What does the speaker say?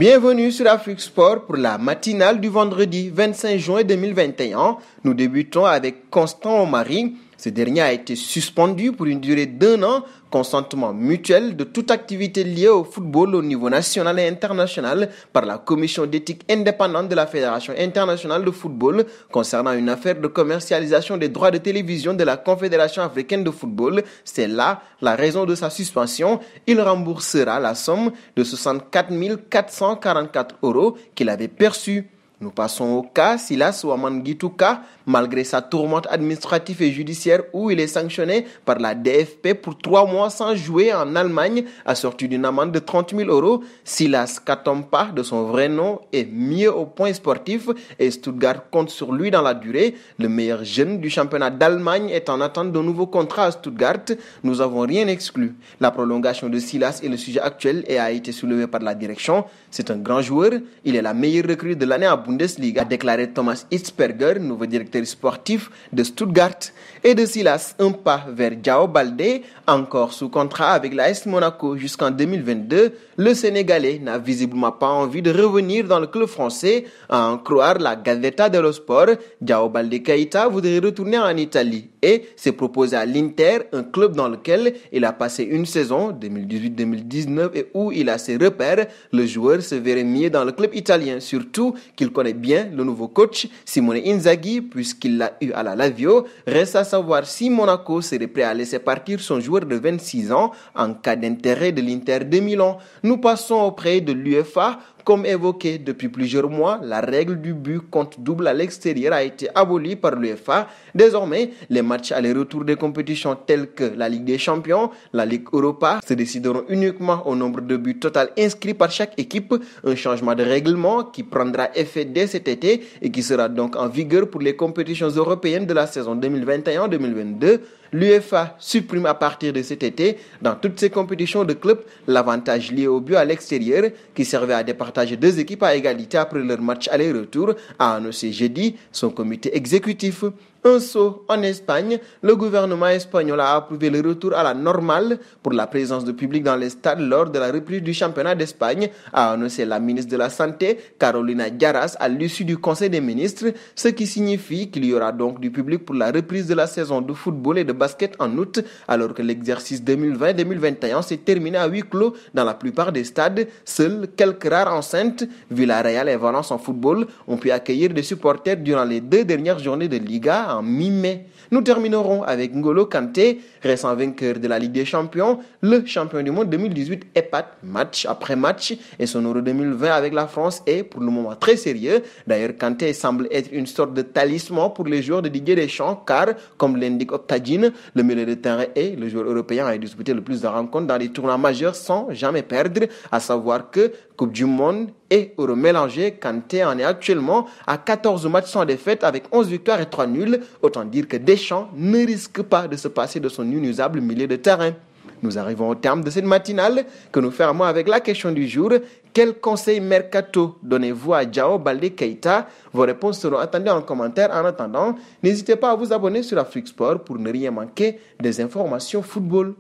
Bienvenue sur Afrique Sport pour la matinale du vendredi 25 juin 2021. Nous débutons avec Constant Omari. Ce dernier a été suspendu pour une durée d'1 an, consentement mutuel de toute activité liée au football au niveau national et international par la commission d'éthique indépendante de la Fédération internationale de football concernant une affaire de commercialisation des droits de télévision de la Confédération africaine de football. C'est là la raison de sa suspension. Il remboursera la somme de 64 444 € qu'il avait perçue. Nous passons au cas Silas Ouamane Gitouka, malgré sa tourmente administrative et judiciaire où il est sanctionné par la DFP pour 3 mois sans jouer en Allemagne, assorti d'une amende de 30 000 €. Silas Katompa, de son vrai nom, est mieux au point sportif et Stuttgart compte sur lui dans la durée. Le meilleur jeune du championnat d'Allemagne est en attente d'un nouveau contrat à Stuttgart. Nous n'avons rien exclu. La prolongation de Silas est le sujet actuel et a été soulevé par la direction. C'est un grand joueur. Il est la meilleure recrue de l'année à Bundesliga, a déclaré Thomas Hitzberger, nouveau directeur sportif de Stuttgart. Et de Silas, un pas vers Diao Baldé, encore sous contrat avec l'AS Monaco jusqu'en 2022. Le Sénégalais n'a visiblement pas envie de revenir dans le club français, à en croire la Gazzetta dello Sport. Diao Baldé Keita voudrait retourner en Italie et s'est proposé à l'Inter, un club dans lequel il a passé une saison, 2018-2019, et où il a ses repères. Le joueur se verrait mieux dans le club italien, surtout qu'il connaît bien le nouveau coach Simone Inzaghi puisqu'il l'a eu à la Lazio. Reste à savoir si Monaco serait prêt à laisser partir son joueur de 26 ans en cas d'intérêt de l'Inter de Milan. Nous passons auprès de l'UEFA. Comme évoqué depuis plusieurs mois, la règle du but compte double à l'extérieur a été abolie par l'UEFA. Désormais, les matchs aller-retour des compétitions telles que la Ligue des Champions, la Ligue Europa se décideront uniquement au nombre de buts total inscrits par chaque équipe. Un changement de règlement qui prendra effet dès cet été et qui sera donc en vigueur pour les compétitions européennes de la saison 2021-2022. L'UEFA supprime à partir de cet été, dans toutes ces compétitions de clubs, l'avantage lié au but à l'extérieur qui servait à départager 2 équipes à égalité après leur match aller-retour, a annoncé jeudi son comité exécutif. Un saut en Espagne, le gouvernement espagnol a approuvé le retour à la normale pour la présence de public dans les stades lors de la reprise du championnat d'Espagne, a annoncé la ministre de la Santé, Carolina Diaras, à l'issue du Conseil des ministres, ce qui signifie qu'il y aura donc du public pour la reprise de la saison de football et de basket en août, alors que l'exercice 2020-2021 s'est terminé à huis clos dans la plupart des stades. Seuls quelques rares enceintes, Villarreal et Valence en football, ont pu accueillir des supporters durant les 2 dernières journées de Liga en mi-mai. Nous terminerons avec N'Golo Kanté, récent vainqueur de la Ligue des Champions. Le champion du monde 2018 épate match après match et son Euro 2020 avec la France est pour le moment très sérieux. D'ailleurs, Kanté semble être une sorte de talisman pour les joueurs de Didier Deschamps car, comme l'indique Optagine, le milieu de terrain est le joueur européen à disputer le plus de rencontres dans les tournois majeurs sans jamais perdre, à savoir que Coupe du Monde et Euro mélangé, Kanté en est actuellement à 14 matchs sans défaite avec 11 victoires et 3 nuls. Autant dire que Deschamps ne risque pas de se passer de son inusable milieu de terrain. Nous arrivons au terme de cette matinale que nous fermons avec la question du jour. Quel conseil mercato donnez-vous à Diao Baldé Keita? Vos réponses seront attendues en commentaire. En attendant, n'hésitez pas à vous abonner sur Afrique Sport pour ne rien manquer des informations football.